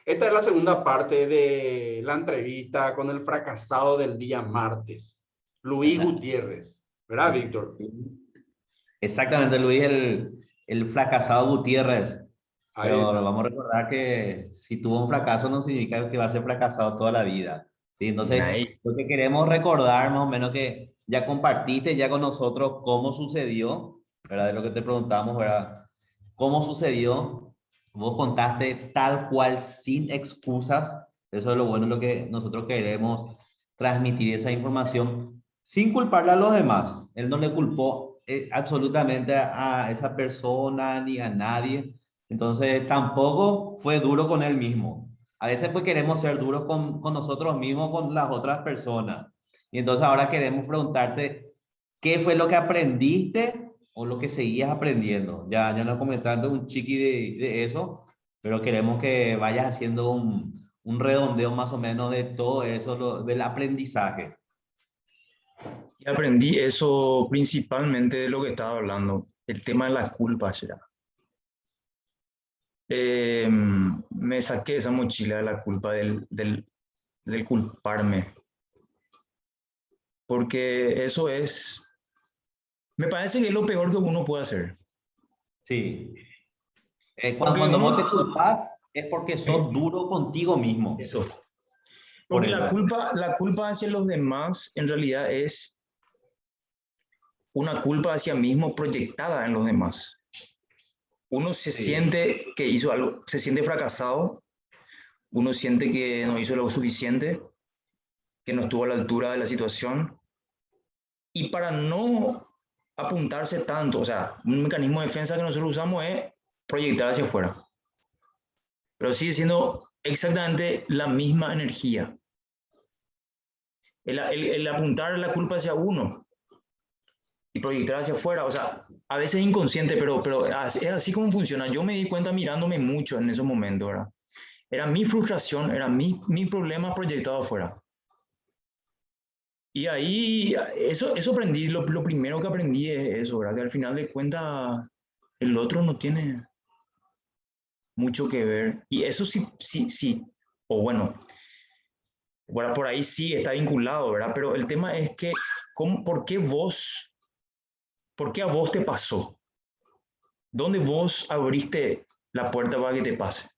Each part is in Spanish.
Esta es la segunda parte de la entrevista con el fracasado del día martes, Luis Gutiérrez. ¿Verdad, Víctor? Sí. Exactamente, Luis, el fracasado Gutiérrez. Pero vamos a recordar que si tuvo un fracaso no significa que va a ser fracasado toda la vida. ¿Sí? Entonces, lo que queremos recordar más o menos que ya compartiste ya con nosotros cómo sucedió, ¿verdad? De lo que te preguntamos, ¿verdad? ¿Cómo sucedió? Vos contaste tal cual, sin excusas. Eso es lo bueno, lo que nosotros queremos transmitir esa información sin culparle a los demás. Él no le culpó absolutamente a esa persona ni a nadie. Entonces tampoco fue duro con él mismo. A veces pues queremos ser duros con nosotros mismos, con las otras personas. Y entonces ahora queremos preguntarte, ¿qué fue lo que aprendiste o lo que seguías aprendiendo? Ya nos comentaste un chiqui de eso, pero queremos que vayas haciendo un redondeo más o menos de todo eso, del aprendizaje. Y aprendí eso principalmente de lo que estaba hablando, el tema de la culpa, ¿será? Me saqué esa mochila de la culpa del culparme. Porque eso es, me parece que es lo peor que uno puede hacer. Sí. Porque Cuando uno, vos te culpas es porque sos duro contigo mismo. eso. Por Porque eso. la culpa hacia los demás en realidad es una culpa hacia mismo proyectada en los demás. Uno se siente que hizo algo, se siente fracasado, uno siente que no hizo lo suficiente, que no estuvo a la altura de la situación, y para no apuntarse tanto, o sea, un mecanismo de defensa que nosotros usamos es proyectar hacia afuera, pero sigue siendo exactamente la misma energía. El apuntar la culpa hacia uno y proyectar hacia afuera, o sea, a veces es inconsciente, pero es así como funciona. Yo me di cuenta mirándome mucho en esos momentos, ¿verdad? Era mi frustración, era mi problema proyectado afuera. Y ahí, eso aprendí, lo primero que aprendí es eso, ¿verdad? Que al final de cuentas, el otro no tiene mucho que ver. Y eso sí, o bueno, por ahí sí está vinculado, ¿verdad? Pero el tema es que, por qué a vos te pasó? ¿Dónde vos abriste la puerta para que te pase?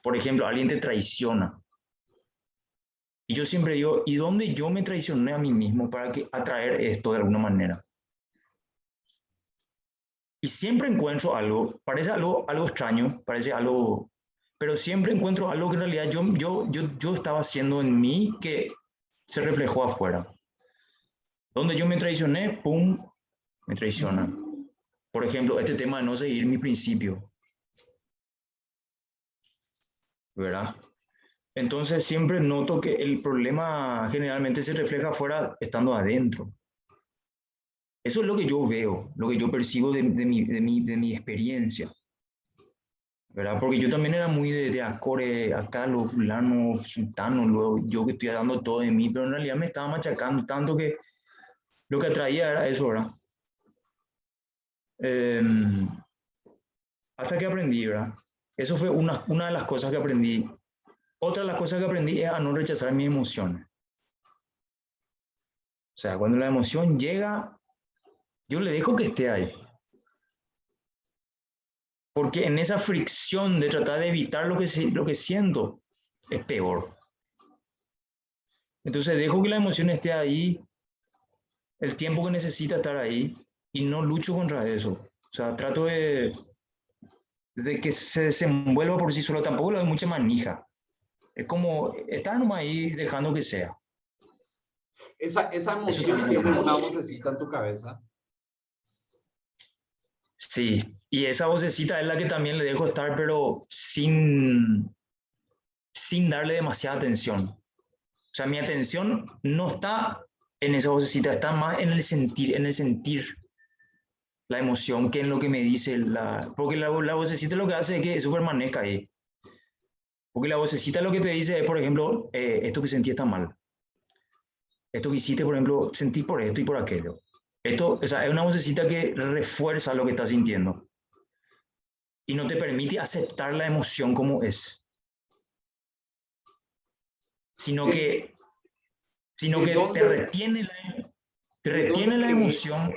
Por ejemplo, alguien te traiciona. Y yo siempre digo, ¿y dónde yo me traicioné a mí mismo para atraer esto de alguna manera? Y siempre encuentro algo, parece algo extraño, parece algo, pero siempre encuentro algo que en realidad yo estaba haciendo en mí que se reflejó afuera. Donde yo me traicioné, ¡pum!, me traicionan. Por ejemplo, este tema de no seguir mi principio, ¿verdad? Entonces siempre noto que el problema generalmente se refleja afuera estando adentro. Eso es lo que yo veo, lo que yo percibo de mi experiencia, ¿verdad? Porque yo también era muy de acore, acá los fulanos, sultanos, luego yo que estoy dando todo de mí, pero en realidad me estaba machacando tanto que lo que atraía era eso, ¿verdad? Eh, hasta que aprendí, ¿verdad? Eso fue una de las cosas que aprendí. Otra de las cosas que aprendí es a no rechazar mis emociones. O sea, cuando la emoción llega, yo le dejo que esté ahí. Porque en esa fricción de tratar de evitar lo que siento, es peor. Entonces dejo que la emoción esté ahí, el tiempo que necesita estar ahí, y no lucho contra eso. O sea, trato de que se desenvuelva por sí solo. Tampoco le doy mucha manija. Es como estar nomás ahí dejando que sea. Esa emoción tiene una vocecita en tu cabeza. Sí, y esa vocecita es la que también le dejo estar, pero sin darle demasiada atención. O sea, mi atención no está en esa vocecita, está más en el sentir la emoción que en lo que me dice porque la vocecita lo que hace es que eso permanezca ahí. Porque la vocecita lo que te dice es, por ejemplo, esto que sentí está mal. Esto que hiciste, por ejemplo, sentí por esto y por aquello. Esto, o sea, es una vocecita que refuerza lo que estás sintiendo. y no te permite aceptar la emoción como es, sino que te retiene la emoción.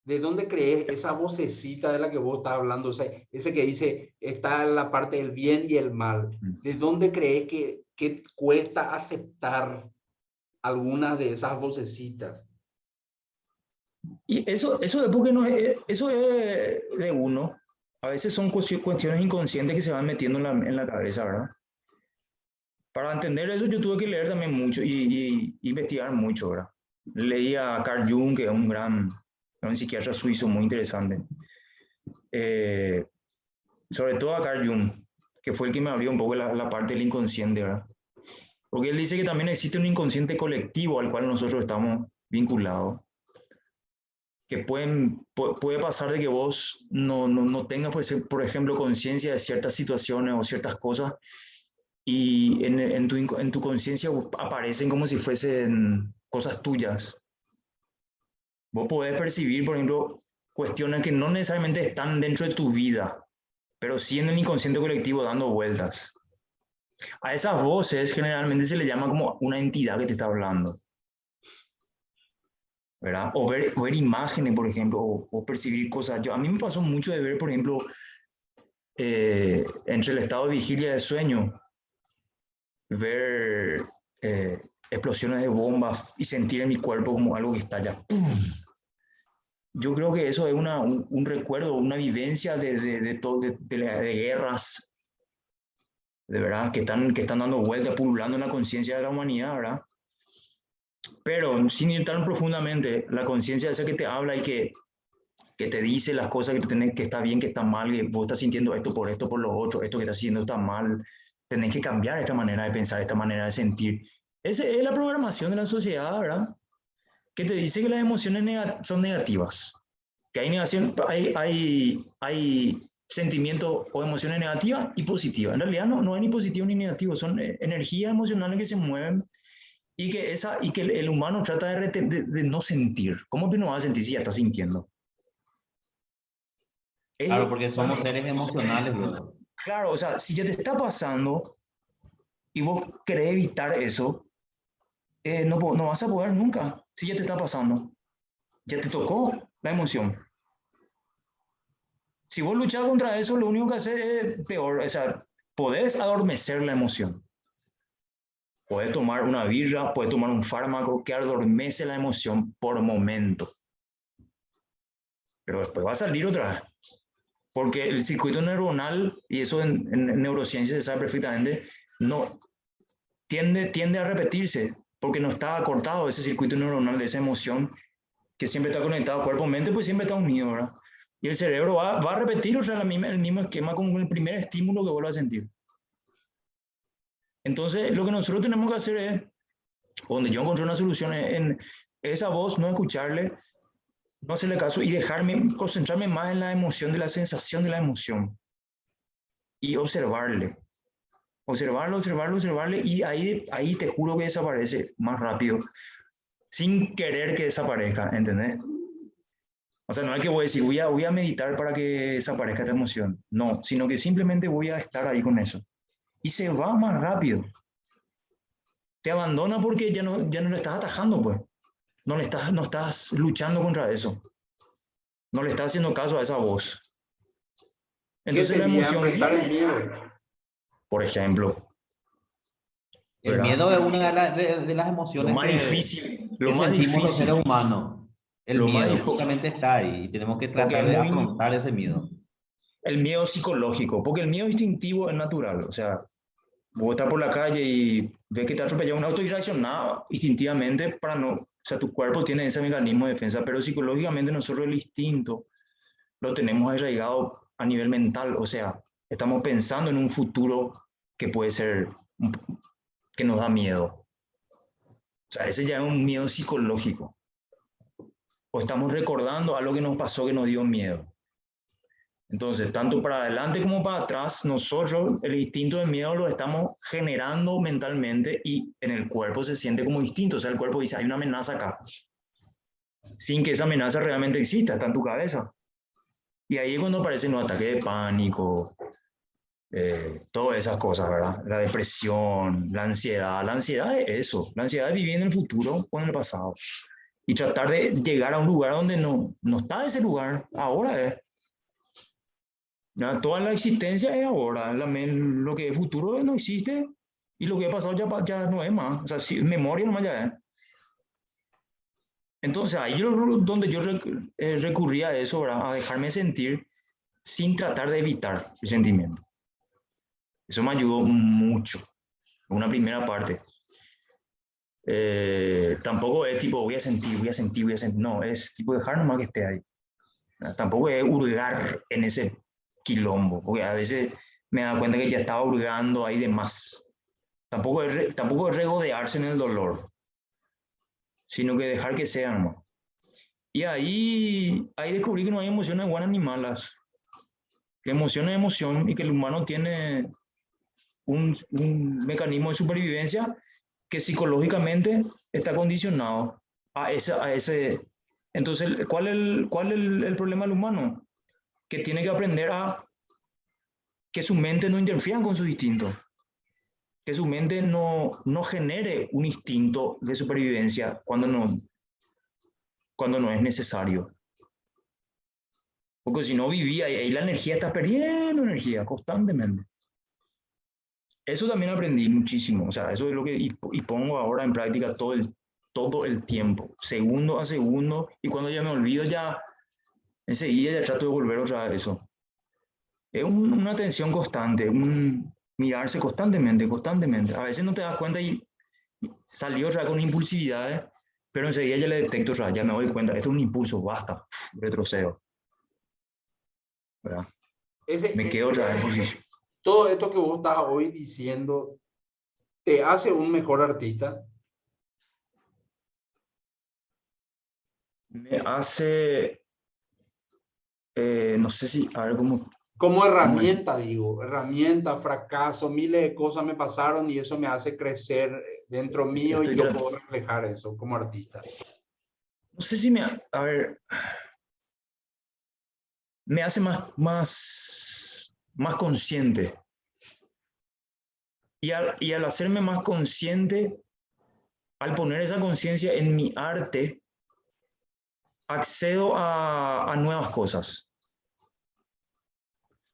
¿De dónde crees esa vocecita de la que vos estás hablando? O sea, ese que dice, está en la parte del bien y el mal. ¿De dónde crees que cuesta aceptar algunas de esas vocecitas? Y eso es porque eso es de uno. A veces son cuestiones inconscientes que se van metiendo en la cabeza, ¿verdad? Para entender eso yo tuve que leer también mucho y investigar mucho, ¿verdad? Leí a Carl Jung, que es un psiquiatra suizo muy interesante. Sobre todo a Carl Jung, que fue el que me abrió un poco la parte del inconsciente, ¿verdad? Porque él dice que también existe un inconsciente colectivo al cual nosotros estamos vinculados, que puede pasar de que vos no tengas, pues, por ejemplo, conciencia de ciertas situaciones o ciertas cosas, y en tu conciencia aparecen como si fuesen cosas tuyas. Vos podés percibir, por ejemplo, cuestiones que no necesariamente están dentro de tu vida, pero sí en el inconsciente colectivo dando vueltas. A esas voces generalmente se le llama como una entidad que te está hablando, ¿verdad? O ver imágenes, por ejemplo, o percibir cosas. A mí me pasó mucho de ver, por ejemplo, entre el estado de vigilia de sueño, ver explosiones de bombas y sentir en mi cuerpo como algo que estalla. ¡Pum! Yo creo que eso es un recuerdo, una vivencia de guerras, de verdad, que están dando vueltas, pululando en la conciencia de la humanidad, ¿verdad? Pero sin ir tan profundamente, la conciencia esa que te habla y que te dice las cosas que está bien, que está mal, que vos estás sintiendo esto, por lo otro, esto que estás haciendo está mal, tenés que cambiar esta manera de pensar, esta manera de sentir. Esa es la programación de la sociedad, ¿verdad? Que te dice que las emociones son negativas, que hay sentimientos o emociones negativas y positivas. En realidad no hay ni positivo ni negativo, son energías emocionales que se mueven y que el humano trata de no sentir. ¿Cómo que no va a sentir si ya está sintiendo? Claro, porque somos seres emocionales, bro. Claro, o sea, si ya te está pasando y vos querés evitar eso, no vas a poder nunca. Si ya te está pasando, ya te tocó la emoción. Si vos luchás contra eso, lo único que haces es peor. O sea, podés adormecer la emoción. Puedes tomar una birra, puedes tomar un fármaco que adormece la emoción por momento. Pero después va a salir otra vez. Porque el circuito neuronal, y eso en neurociencia se sabe perfectamente, no tiende a repetirse, porque no está cortado ese circuito neuronal de esa emoción que siempre está conectado cuerpo-mente, pues siempre está unido, ¿verdad? Y el cerebro va a repetir, o sea, el mismo esquema como el primer estímulo que vuelva a sentir. Entonces, lo que nosotros tenemos que hacer es, donde yo encontré una solución, en esa voz, no escucharle, no hacerle caso y concentrarme más en la emoción, de la sensación de la emoción. Y observarle. Observarle, y ahí te juro que desaparece más rápido, sin querer que desaparezca, ¿entendés? O sea, no es que voy a decir, voy a meditar para que desaparezca esta emoción. No, sino que simplemente voy a estar ahí con eso. Y se va más rápido. Te abandona porque ya no le estás atajando, pues. No estás luchando contra eso. No le estás haciendo caso a esa voz. Entonces la emoción, enfrentar el miedo? por ejemplo. El miedo es una de las emociones que sentimos difícil, los seres humanos. El miedo justamente está ahí y tenemos que tratar de afrontar ese miedo. El miedo psicológico, porque el miedo instintivo es natural. O sea, vos estás por la calle y ves que te atropella un auto y reaccionás instintivamente para no... O sea, tu cuerpo tiene ese mecanismo de defensa, pero psicológicamente nosotros el instinto lo tenemos arraigado a nivel mental. O sea, estamos pensando en un futuro que puede ser, que nos da miedo. O sea, ese ya es un miedo psicológico. O estamos recordando algo que nos pasó que nos dio miedo. Entonces, tanto para adelante como para atrás, nosotros el instinto de miedo lo estamos generando mentalmente y en el cuerpo se siente como instinto. O sea, el cuerpo dice, hay una amenaza acá. Sin que esa amenaza realmente exista, está en tu cabeza. Y ahí es cuando aparecen los ataques de pánico, todas esas cosas, ¿verdad? La depresión, la ansiedad. La ansiedad es eso. La ansiedad es vivir en el futuro o en el pasado. Y tratar de llegar a un lugar donde no está ese lugar. Ahora es. Ya, toda la existencia es ahora. Lo que es futuro no existe. Y lo que ha pasado ya no es más. O sea, si, memoria nomás ya es. Entonces, ahí donde yo recurría a eso, ¿verdad? A dejarme sentir sin tratar de evitar el sentimiento. Eso me ayudó mucho. Una primera parte. Tampoco es tipo voy a sentir. No, es tipo dejar nomás que esté ahí. Tampoco es hurgar en ese quilombo, porque a veces me da cuenta que ya estaba hurgando ahí de más. Tampoco es regodearse en el dolor, sino que dejar que sea nomás. Y ahí descubrí que no hay emociones buenas ni malas. Que emoción es emoción y que el humano tiene un mecanismo de supervivencia que psicológicamente está condicionado a ese. Entonces, ¿cuál es el problema del humano? Que tiene que aprender a que su mente no interfiera con su instinto, que su mente no genere un instinto de supervivencia cuando no es necesario. Porque si no vivía, y ahí la energía está perdiendo energía constantemente. Eso también aprendí muchísimo, o sea, eso es lo que y pongo ahora en práctica todo el tiempo, segundo a segundo, y cuando ya me olvido, ya enseguida ya trato de volver otra vez a eso. Es una tensión constante, mirarse constantemente. A veces no te das cuenta y salió otra con impulsividades, pero enseguida ya le detecto otra, ya me doy cuenta, esto es un impulso, basta, retrocedo. ¿Verdad? Me quedo otra vez en posición. Todo esto que vos estás hoy diciendo, ¿te hace un mejor artista? Me hace, no sé si, a ver cómo... Como herramienta, digo, herramienta, fracaso, miles de cosas me pasaron y eso me hace crecer dentro mío y yo puedo reflejar eso como artista. No sé si a ver, me hace más consciente. Y al hacerme más consciente, al poner esa conciencia en mi arte, accedo a nuevas cosas.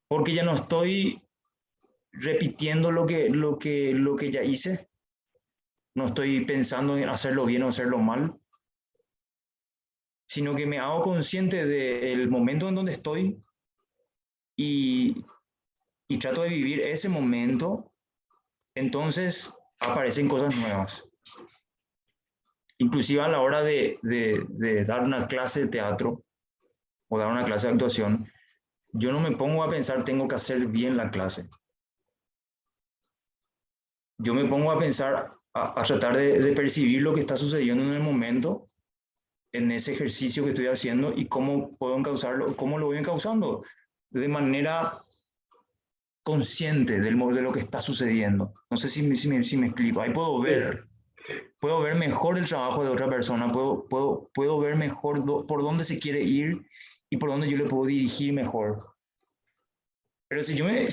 Porque ya no estoy repitiendo lo que ya hice. No estoy pensando en hacerlo bien o hacerlo mal, sino que me hago consciente del momento en donde estoy y trato de vivir ese momento. Entonces aparecen cosas nuevas. Inclusive a la hora de dar una clase de teatro o dar una clase de actuación, yo no me pongo a pensar tengo que hacer bien la clase. Yo me pongo a pensar, a tratar de percibir lo que está sucediendo en el momento, en ese ejercicio que estoy haciendo y cómo puedo encauzarlo, cómo lo voy encauzando de manera consciente de lo que está sucediendo. No sé si me explico. Ahí puedo ver mejor el trabajo de otra persona, puedo ver mejor por dónde se quiere ir y por dónde yo le puedo dirigir mejor. Pero si yo me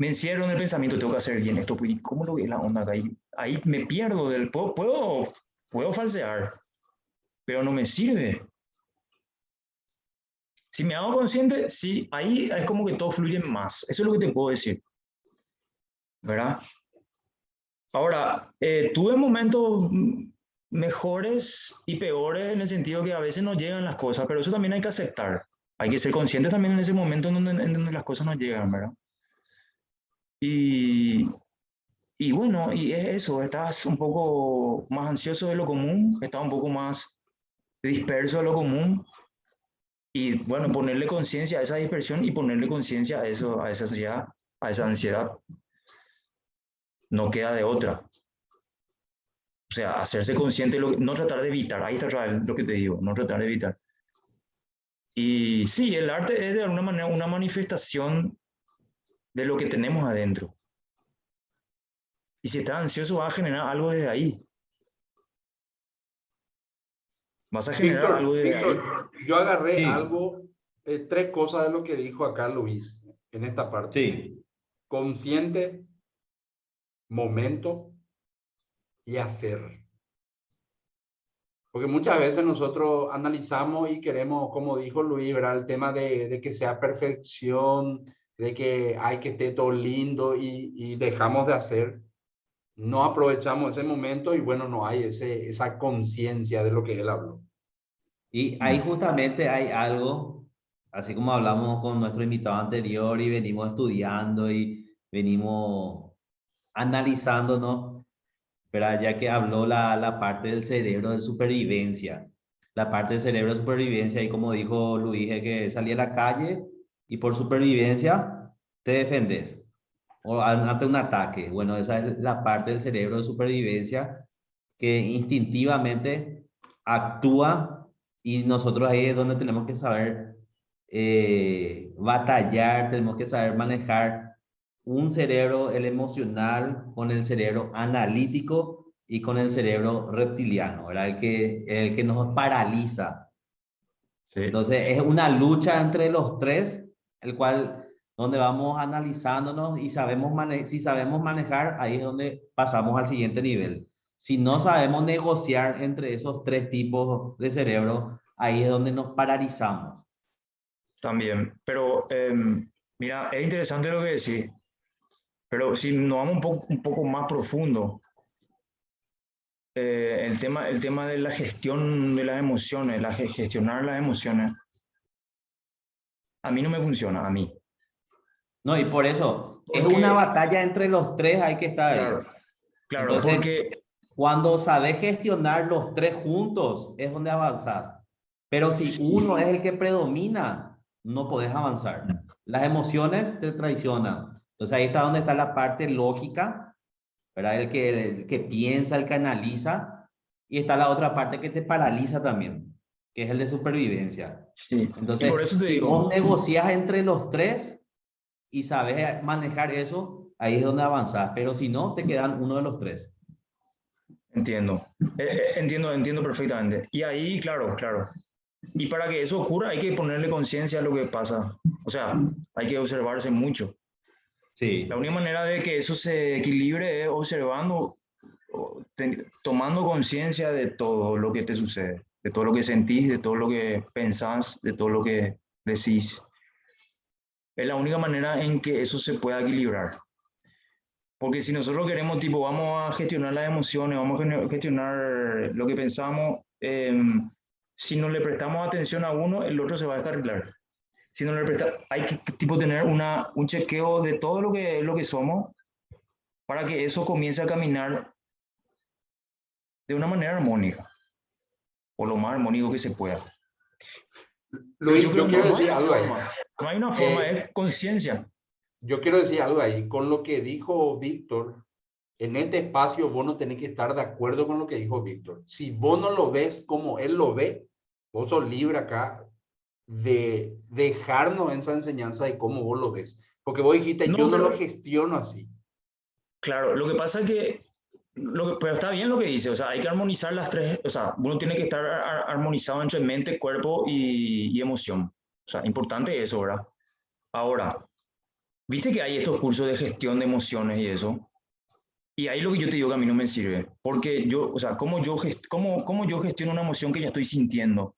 encierro en el pensamiento, tengo que hacer bien esto, pues, ¿cómo lo ve la onda acá? Ahí me pierdo puedo falsear, pero no me sirve. Si me hago consciente, sí, ahí es como que todo fluye más. Eso es lo que te puedo decir, ¿verdad? Ahora, tuve momentos mejores y peores en el sentido que a veces no llegan las cosas, pero eso también hay que aceptar. Hay que ser consciente también en ese momento en donde las cosas no llegan, ¿verdad? Y bueno, y es eso, estás un poco más ansioso de lo común, estás un poco más disperso de lo común, y bueno, ponerle conciencia a esa dispersión y ponerle conciencia a eso, a esa ansiedad, no queda de otra. O sea, hacerse consciente, no tratar de evitar, ahí está lo que te digo, no tratar de evitar. Y sí, el arte es de alguna manera una manifestación de lo que tenemos adentro. Y si estás ansioso, vas a generar algo desde ahí. Vas a generar algo desde ahí. Yo agarré algo tres cosas de lo que dijo acá Luis en esta parte. Sí. Consciente, momento y hacer. Porque muchas veces nosotros analizamos y queremos, como dijo Luis, ¿verdad? El tema de que sea perfección, de que hay que esté todo lindo y dejamos de hacer. No aprovechamos ese momento y bueno, no hay esa conciencia de lo que él habló. Y ahí justamente hay algo, así como hablamos con nuestro invitado anterior y venimos estudiando y venimos analizándonos, pero ya que habló la parte del cerebro de supervivencia, la parte del cerebro de supervivencia, y como dijo Luis, es que salí a la calle y por supervivencia te defendes o ante un ataque. Bueno, esa es la parte del cerebro de supervivencia que instintivamente actúa, y nosotros ahí es donde tenemos que saber batallar, tenemos que saber manejar un cerebro, el emocional, con el cerebro analítico y con el cerebro reptiliano, ¿verdad? El que nos paraliza. Sí. Entonces es una lucha entre los tres, el cual donde vamos analizándonos y si sabemos manejar, ahí es donde pasamos al siguiente nivel. Si no sabemos negociar entre esos tres tipos de cerebro, ahí es donde nos paralizamos. También, pero mira, es interesante lo que decís, pero si nos vamos un poco más profundo, el tema de la gestión de las emociones, gestionar las emociones, a mí no me funciona, a mí. No, y por eso, es Porque, una batalla entre los tres, hay que estar ahí. claro, claro, Entonces, porque, cuando sabes gestionar los tres juntos, es donde avanzas. Pero si uno es el que predomina, no podés avanzar. Las emociones te traicionan. Entonces ahí está donde está la parte lógica, ¿verdad? El que piensa, el que analiza, y está la otra parte que te paraliza también, que es el de supervivencia. sí, y por Entonces, eso te si digo, vos negocias entre los tres y sabes manejar eso, ahí es donde avanzas. Pero si no, te quedan uno de los tres. entiendo, entiendo perfectamente. Y ahí, claro, claro. Y para que eso ocurra hay que ponerle conciencia a lo que pasa. O sea, hay que observarse mucho. La Sí. única manera de que eso se equilibre es observando, tomando conciencia de todo lo que te sucede, de todo lo que sentís, de todo lo que pensás, de todo lo que decís. Es la única manera en que eso se pueda equilibrar. Porque si nosotros queremos, tipo, vamos a gestionar las emociones, vamos a gestionar lo que pensamos, si no le prestamos atención a uno, el otro se va a descarrilar. Si no le presta, hay que tipo tener un chequeo de todo lo que somos para que eso comience a caminar de una manera armónica, o lo más armónico que se pueda. Luis, yo quiero no decir hay algo ahí. forma, no hay una forma, es conciencia. Yo quiero decir algo ahí. Con lo que dijo Víctor, en este espacio vos no tenés que estar de acuerdo con lo que dijo Víctor. Si vos no lo ves como él lo ve, vos sos libre acá de dejarnos esa enseñanza de cómo vos lo ves. Porque vos dijiste, No, yo no pero, lo gestiono así. claro, lo que pasa es que, pero está bien lo que dice, o sea, hay que armonizar las tres, o sea, uno tiene que estar armonizado entre mente, cuerpo y emoción. O sea, importante eso, ¿verdad? Ahora, viste que hay estos cursos de gestión de emociones y eso. Y ahí lo que yo te digo que a mí no me sirve. Porque yo, o sea, cómo yo gestiono una emoción que ya estoy sintiendo?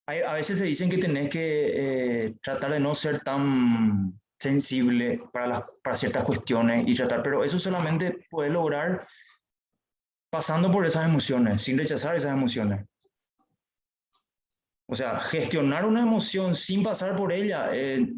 A veces se dicen que tenés que tratar de no ser tan sensible para ciertas cuestiones y tratar, pero eso solamente puedes lograr pasando por esas emociones, sin rechazar esas emociones. O sea, gestionar una emoción sin pasar por ella,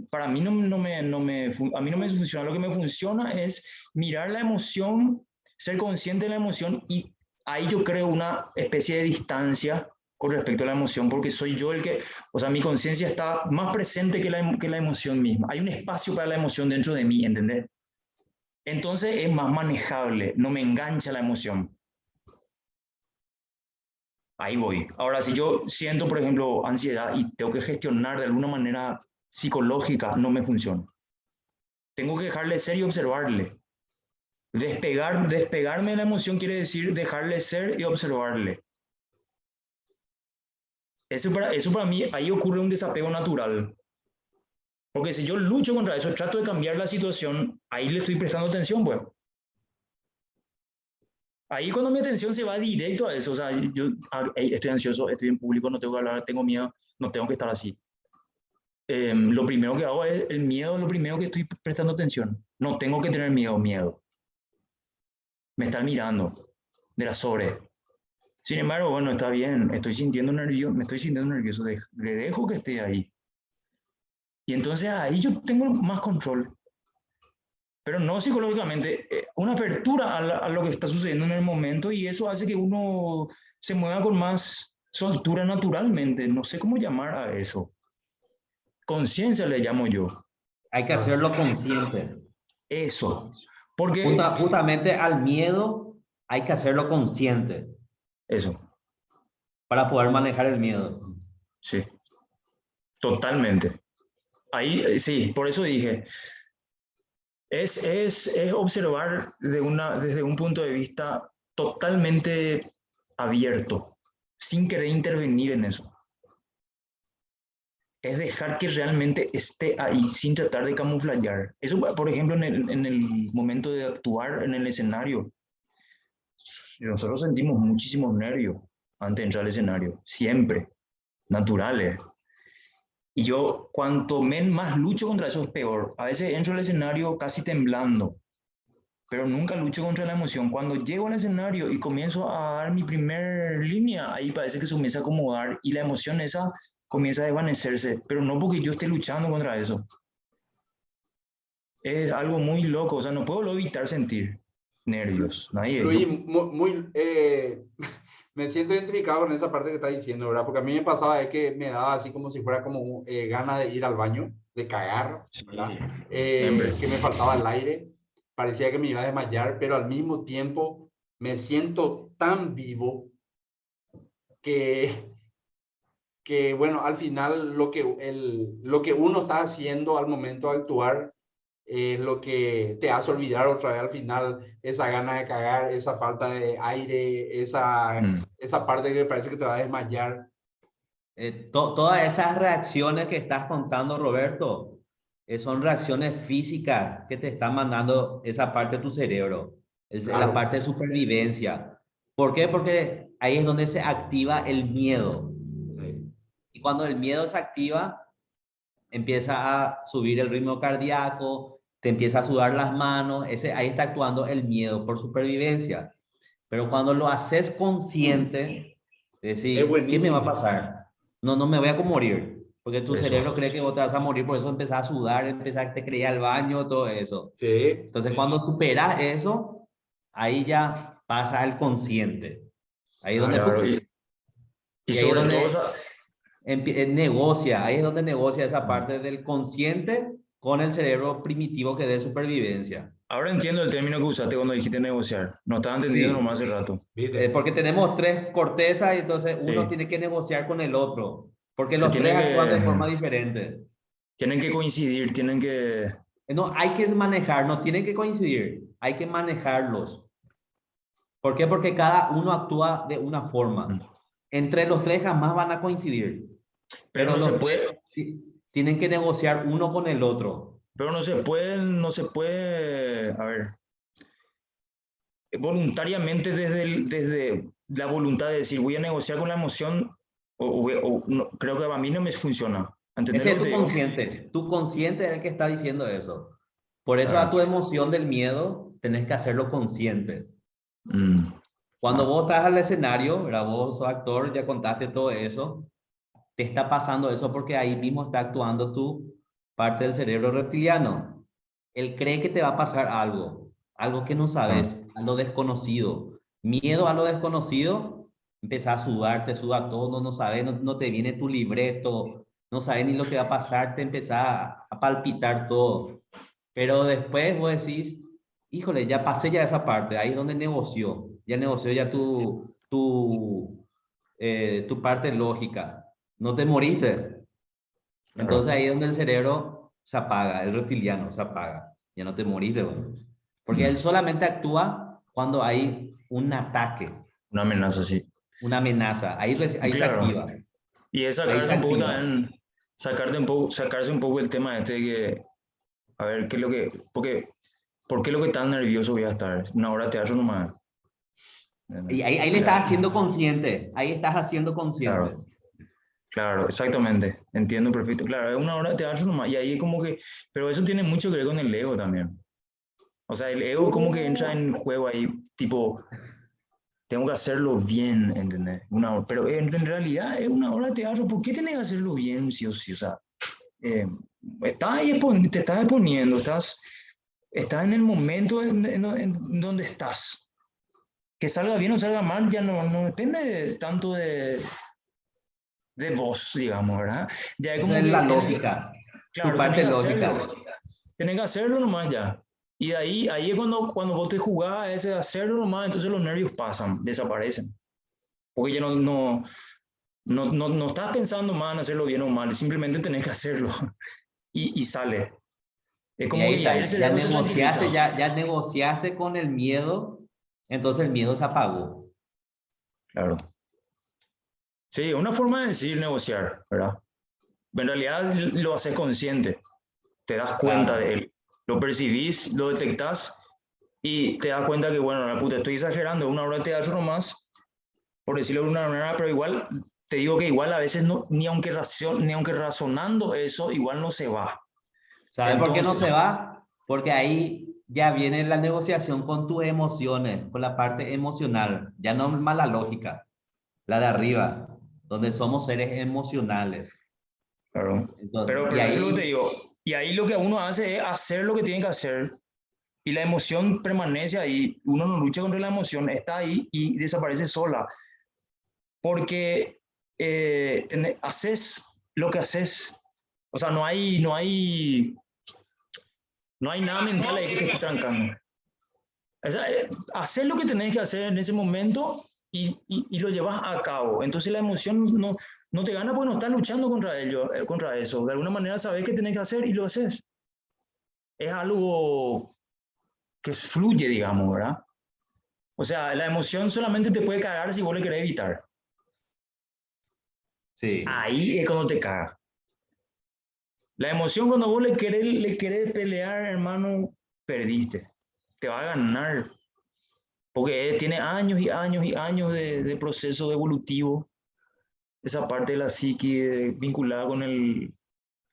para mí a mí no me funciona. Lo que me funciona es mirar la emoción, ser consciente de la emoción, y ahí yo creo una especie de distancia con respecto a la emoción, porque soy yo el que, o sea, mi conciencia está más presente que la emoción misma. Hay un espacio para la emoción dentro de mí, ¿entendés? Entonces es más manejable, no me engancha la emoción. Ahí voy. Ahora, si yo siento, por ejemplo, ansiedad y tengo que gestionar de alguna manera psicológica, no me funciona. Tengo que dejarle ser y observarle. Despegarme de la emoción quiere decir dejarle ser y observarle. Eso para mí, ahí ocurre un desapego natural. Porque si yo lucho contra eso, trato de cambiar la situación, ahí le estoy prestando atención, pues. Ahí cuando mi atención se va directo a eso, o sea, yo estoy ansioso, estoy en público, no tengo que hablar, tengo miedo, no tengo que estar así. Lo primero que hago es el miedo, lo primero que estoy prestando atención. No tengo que tener miedo. Me están mirando de la sobre. Sin embargo, bueno, está bien, me estoy sintiendo nervioso, le dejo que esté ahí. Y entonces ahí yo tengo más control. Pero no psicológicamente, una apertura a lo que está sucediendo en el momento y eso hace que uno se mueva con más soltura naturalmente. No sé cómo llamar a eso. Conciencia le llamo yo. Hay que hacerlo consciente. Eso. Porque... Justamente al miedo hay que hacerlo consciente. Eso. Para poder manejar el miedo. Sí. Totalmente. Ahí, sí, por eso dije, es observar desde un punto de vista totalmente abierto, sin querer intervenir en eso. Es dejar que realmente esté ahí, sin tratar de camuflajear. Eso, por ejemplo, en el momento de actuar en el escenario. Nosotros sentimos muchísimos nervios antes de entrar al escenario, siempre, naturales. Y yo, cuanto más lucho contra eso, es peor. A veces entro al escenario casi temblando, pero nunca lucho contra la emoción. Cuando llego al escenario y comienzo a dar mi primer línea, ahí parece que se comienza a acomodar y la emoción esa comienza a desvanecerse, pero no porque yo esté luchando contra eso. Es algo muy loco, o sea, no puedo evitar sentir nervios. Luis, me siento identificado con esa parte que está diciendo, ¿verdad? Porque a mí me pasaba es que me daba así como si fuera como ganas de ir al baño, de cagar, ¿verdad? Que me faltaba el aire, parecía que me iba a desmayar, pero al mismo tiempo me siento tan vivo que bueno, al final lo que uno está haciendo al momento de actuar es lo que te hace olvidar otra vez al final esa gana de cagar, esa falta de aire, esa parte que parece que te va a desmayar. Todas esas reacciones que estás contando, Roberto, son reacciones físicas que te están mandando esa parte de tu cerebro, Claro. la parte de supervivencia. ¿Por qué? Porque ahí es donde se activa el miedo. Sí. Y cuando el miedo se activa, empieza a subir el ritmo cardíaco, te empieza a sudar las manos, ahí está actuando el miedo por supervivencia. Pero cuando lo haces consciente, decir, ¿qué me va a pasar? No me voy a morir, porque tu cerebro cree que vos te vas a morir, por eso empezás a sudar, te quería al baño, todo eso. Sí. Entonces, cuando superas eso, ahí ya pasa al consciente. Ahí es donde... Y sobre todo... negocia, ahí es donde negocia esa parte del consciente con el cerebro primitivo que dé supervivencia. Ahora entiendo el término que usaste cuando dijiste negociar. No estaba entendiendo nomás hace rato. Porque tenemos tres cortezas y entonces uno tiene que negociar con el otro. Porque los tres actúan de forma diferente. Tienen que coincidir, tienen que... No, hay que manejar, no tienen que coincidir. Hay que manejarlos. ¿Por qué? Porque cada uno actúa de una forma. Entre los tres jamás van a coincidir. Pero no se puede... Tienen que negociar uno con el otro. Pero no se puede, a ver, voluntariamente desde la voluntad de decir voy a negociar con la emoción, no, creo que a mí no me funciona. Ese es tu consciente. Tu consciente es el que está diciendo eso. Por eso a tu emoción del miedo tenés que hacerlo consciente. Cuando vos estás al escenario, ¿verdad? Vos sos actor, ya contaste todo eso, te está pasando eso porque ahí mismo está actuando tu parte del cerebro reptiliano. Él cree que te va a pasar algo que no sabes, a lo desconocido. Miedo a lo desconocido, empezás a sudar, te suda todo, no sabes, no te viene tu libreto, no sabes ni lo que va a pasar, te empezás a palpitar todo. Pero después vos decís, híjole, ya pasé ya esa parte, ahí es donde negoció ya tu parte lógica. No te moriste. Entonces ahí es donde el cerebro se apaga, el reptiliano se apaga. Ya no te moriste, bueno. Porque él solamente actúa cuando hay un ataque. Una amenaza, sí. Una amenaza. Ahí se activa. Y es sacarse un poco también, sacarse un poco el tema este de que, a ver, ¿qué es lo que, ¿por qué lo que tan nervioso voy a estar? Una hora de teatro nomás. Y ahí le estás haciendo consciente, ahí estás haciendo consciente. Claro, claro, exactamente, entiendo perfecto. Claro, es una hora de teatro nomás, y ahí como que, pero eso tiene mucho que ver con el ego también. O sea, el ego como que entra en juego ahí, tipo, tengo que hacerlo bien, ¿entendés? Pero en realidad es una hora de teatro, ¿por qué tenés que hacerlo bien, sí o sí? O sea, estás ahí, te estás exponiendo, estás en el momento en donde estás. Que salga bien o salga mal ya no depende tanto de vos, digamos, ¿verdad? Ya es Esa como es que, la lógica, tu claro, parte lógica. tenés que hacerlo nomás ya. Y de ahí es cuando vos te jugás a ese hacerlo nomás, entonces los nervios pasan, desaparecen. Porque ya no estás pensando más en hacerlo bien o mal, simplemente tenés que hacerlo y sale. Es Y como ahí que ya el está, ya cerebro se tranquiliza. negociaste, ya negociaste con el miedo, entonces el miedo se apagó. Claro. Sí, una forma de decir negociar, ¿verdad? En realidad lo haces consciente, te das cuenta de Claro. él, lo percibís, lo detectás y te das cuenta que, bueno, la puta, estoy exagerando, una hora de teatro nomás, por decirlo de una manera, pero igual, te digo que igual a veces no, ni aunque razonando eso, igual no se va. ¿Sabes por qué no Entonces, se va? Porque ahí ya viene la negociación con tus emociones, con la parte emocional, ya no más la lógica, la de arriba, donde somos seres emocionales. claro, Entonces, y pero eso es lo que te ahí, digo, y ahí lo que uno hace es hacer lo que tiene que hacer y la emoción permanece ahí, uno no lucha contra la emoción, está ahí y desaparece sola. Porque haces lo que haces, o sea, no hay nada mental ahí que te esté trancando. O sea, haces lo que tenés que hacer en ese momento y lo llevas a cabo. Entonces la emoción no te gana porque no estás luchando contra ello, contra eso. De alguna manera sabes qué tenés que hacer y lo haces. Es algo que fluye, digamos, ¿verdad? O sea, la emoción solamente te puede cagar si vos le querés evitar. sí, Ahí es cuando te caga. La emoción cuando vos le querés pelear, hermano, perdiste. Te va a ganar. Porque tiene años y años y años de proceso evolutivo. Esa parte de la psique vinculada con el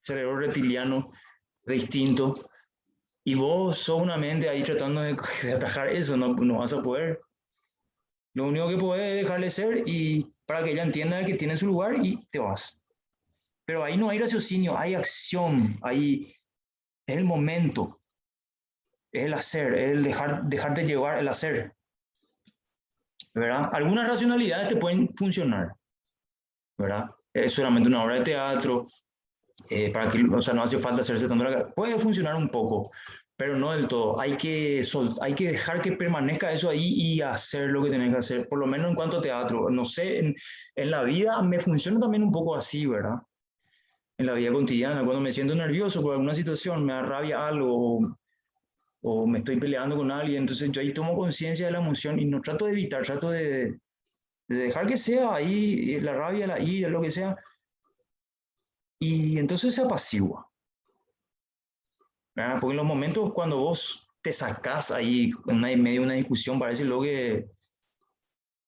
cerebro reptiliano de instinto. Y vos sos una mente ahí tratando de atajar eso. No vas a poder. Lo único que podés es dejarle ser y para que ella entienda que tiene su lugar y te vas. Pero ahí no hay raciocinio, hay acción, ahí es el momento. Es el hacer, es el dejarte llevar, el hacer, ¿verdad? Algunas racionalidades te pueden funcionar, ¿verdad? Es solamente una obra de teatro, para que, o sea, no hace falta hacerse tanto puede funcionar un poco, pero no del todo. Hay que dejar que permanezca eso ahí y hacer lo que tenés que hacer, por lo menos en cuanto a teatro. No sé, en la vida me funciona también un poco así, ¿verdad? En la vida cotidiana, cuando me siento nervioso por alguna situación, me da rabia algo, o me estoy peleando con alguien, entonces yo ahí tomo conciencia de la emoción y no trato de evitar, trato de dejar que sea ahí la rabia, la ira, lo que sea, y entonces se apacigua, ¿verdad? Porque en los momentos cuando vos te sacás ahí en medio de una discusión, parece lo que,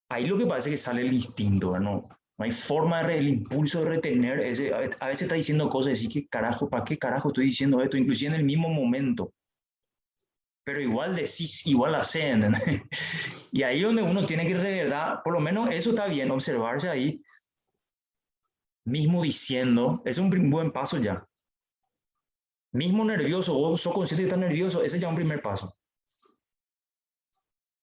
ahí lo que parece que sale el instinto, ¿verdad? No hay forma el impulso de retener ese, a veces está diciendo cosas y decís, ¿qué carajo, para qué carajo estoy diciendo esto? Inclusive en el mismo momento. Pero igual decís, igual hacen. Y ahí donde uno tiene que de verdad, por lo menos eso está bien, observarse ahí, mismo diciendo, es un buen paso ya. Mismo nervioso, vos sos consciente de que estás nervioso, ese ya es un primer paso.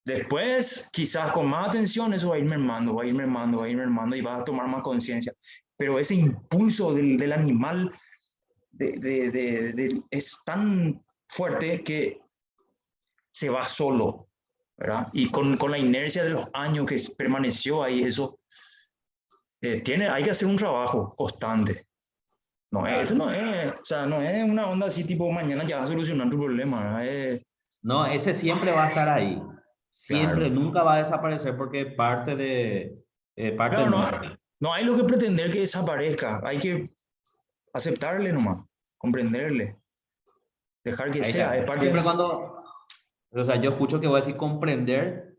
Después, quizás con más atención, eso va a ir mermando, va a ir mermando, va a ir mermando y vas a tomar más conciencia. Pero ese impulso del animal es tan fuerte que se va solo, ¿verdad? Y con la inercia de los años que permaneció ahí, eso hay que hacer un trabajo constante. No, esto no es, o sea, no es una onda así tipo mañana ya vas a solucionar tu problema. no, ese siempre va a estar ahí. Claro. Siempre, nunca va a desaparecer porque es parte Claro, no, nuestra. No hay lo que pretender que desaparezca, hay que aceptarle nomás, comprenderle, dejar que Ahí sea, es está. parte Siempre de... cuando, o sea, yo escucho que voy a decir comprender,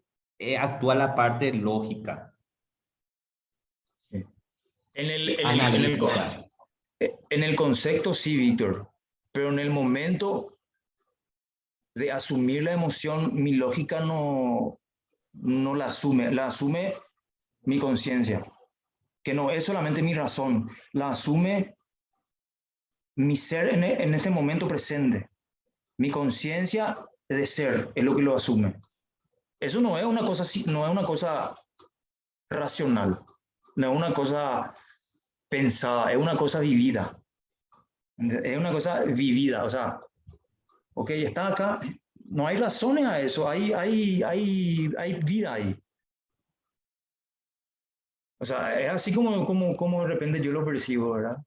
actúa la parte lógica En y analítica. en el concepto sí, Víctor, pero en el momento de asumir la emoción, mi lógica no la asume mi conciencia, que no es solamente mi razón, la asume mi ser en este momento presente, mi conciencia de ser es lo que lo asume. Eso no es una cosa, no es una cosa racional, no es una cosa pensada, es una cosa vivida. Es una cosa vivida, o sea, ok, está acá, no hay razones a eso, hay vida ahí. O sea, es así como de repente yo lo percibo, ¿verdad?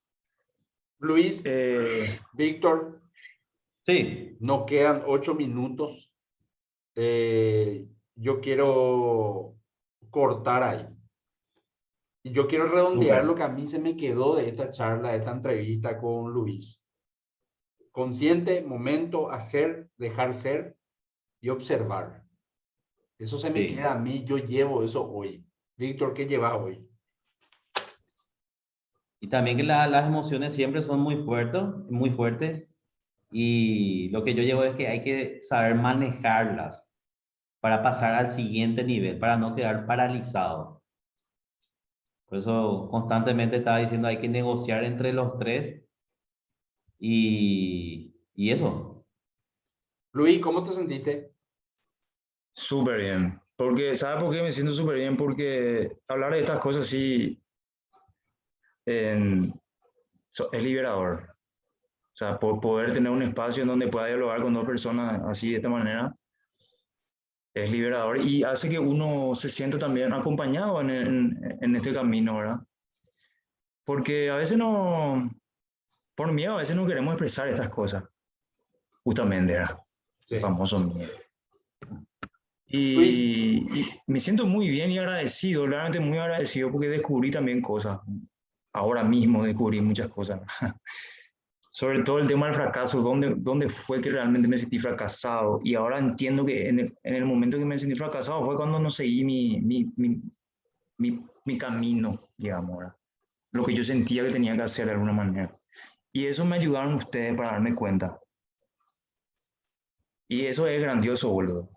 Luis, Eh, Víctor, Sí, nos quedan 8 minutos. Yo quiero cortar ahí. Y yo quiero redondear lo súper. que a mí se me quedó de esta charla, de esta entrevista con Luis. Consciente, momento, hacer, dejar ser y observar. Eso se me Sí. queda a mí, yo llevo eso hoy. Víctor, ¿qué llevas hoy? Y también que las emociones siempre son muy fuertes, muy fuertes. Y lo que yo llevo es que hay que saber manejarlas para pasar al siguiente nivel, para no quedar paralizado. Por eso constantemente estaba diciendo hay que negociar entre los tres y eso. Luis, ¿cómo te sentiste? Súper bien. Porque, ¿sabes por qué me siento súper bien? Porque hablar de estas cosas sí en- es liberador. O sea, poder tener un espacio en donde pueda dialogar con dos personas así de esta manera es liberador y hace que uno se sienta también acompañado en este camino, ¿verdad? Porque a veces no, por miedo, a veces no queremos expresar estas cosas, justamente, ¿verdad? El Sí. famoso miedo. Luis, Y me siento muy bien y agradecido, realmente muy agradecido porque descubrí también cosas. Ahora mismo descubrí muchas cosas. Sobre todo el tema del fracaso, dónde fue que realmente me sentí fracasado. Y ahora entiendo que en el momento que me sentí fracasado fue cuando no seguí mi camino, digamos, ¿verdad? Lo que yo sentía que tenía que hacer de alguna manera. Y eso me ayudaron ustedes para darme cuenta. Y eso es grandioso, boludo.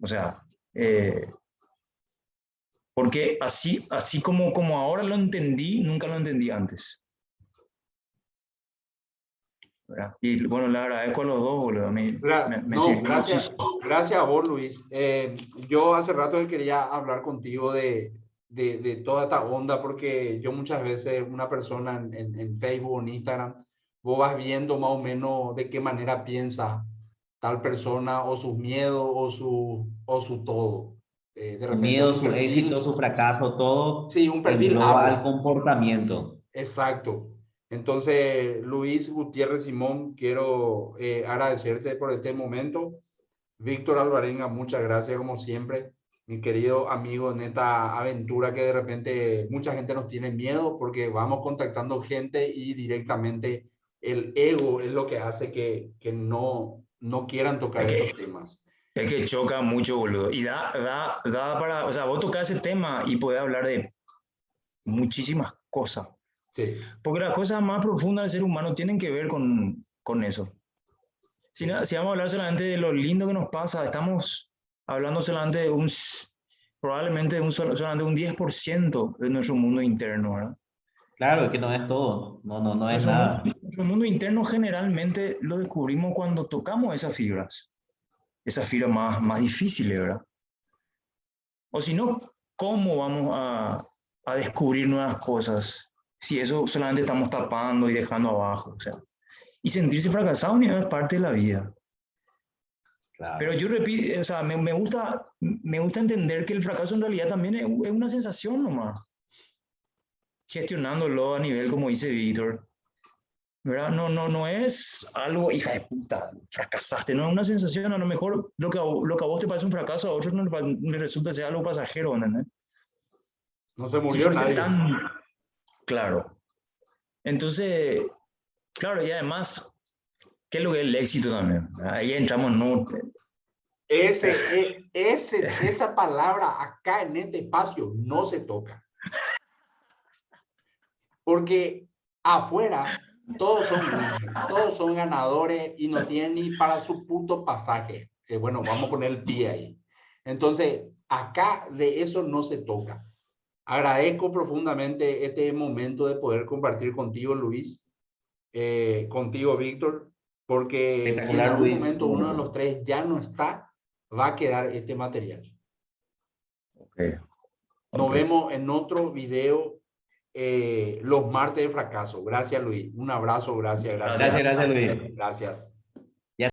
O sea, eh, porque así como ahora lo entendí, nunca lo entendí antes. ¿Verdad? Y bueno, le agradezco a los dos, boludo. Me no, sirvió gracias, muchísimo. gracias a vos, Luis. Yo hace rato quería hablar contigo de toda esta onda, porque yo muchas veces, una persona en Facebook o en Instagram, vos vas viendo más o menos de qué manera piensa tal persona o sus miedos o su todo. De Su repente miedo, un su éxito, perfil, su fracaso, todo sí, un perfil engloba al habla. comportamiento. Exacto. Entonces, Luis Gutiérrez Simón, quiero agradecerte por este momento. Víctor Alvarenga, muchas gracias como siempre, mi querido amigo, en esta aventura que de repente mucha gente nos tiene miedo porque vamos contactando gente y directamente el ego es lo que hace que no quieran tocar Es estos que, temas. es que choca mucho, boludo. Y da para, o sea, vos tocás ese tema y podés hablar de muchísimas cosas. Sí, Porque las cosas más profundas del ser humano tienen que ver con eso. sí. Si vamos a hablar solamente de lo lindo que nos pasa, estamos hablando solamente de probablemente solamente un 10% de nuestro mundo interno, ¿verdad? Claro, es que no es todo, no es nada. Nuestro mundo interno generalmente lo descubrimos cuando tocamos esas fibras más difíciles, ¿verdad? O si no, ¿cómo vamos a descubrir nuevas cosas si eso solamente estamos tapando y dejando abajo? O sea, y sentirse fracasado ni es parte de la vida. Pero Claro. yo repito, o sea, me gusta entender que el fracaso en realidad también es una sensación nomás, gestionándolo a nivel, como dice Víctor, ¿verdad? No es algo, hija de puta, fracasaste, no es una sensación, a lo mejor lo que a vos te parece un fracaso, a otros no le resulta ser algo pasajero, ¿entendés? No se Si murió fuese nadie. tan claro. Entonces, claro, y además, ¿qué es lo que es el éxito también? Ahí entramos, no. Esa palabra acá en este espacio no se toca. Porque afuera todos son winners, todos son ganadores y no tienen ni para su puto pasaje. Bueno, vamos a poner el pie ahí. Entonces, acá de eso no se toca. Agradezco profundamente este momento de poder compartir contigo, Luis, contigo, Víctor, porque si en algún Luis. momento uno de los tres ya no está, va a quedar este material. Okay. Nos vemos en otro video los martes de fracaso. Gracias, Luis. Un abrazo, gracias. Gracias, Luis. Gracias.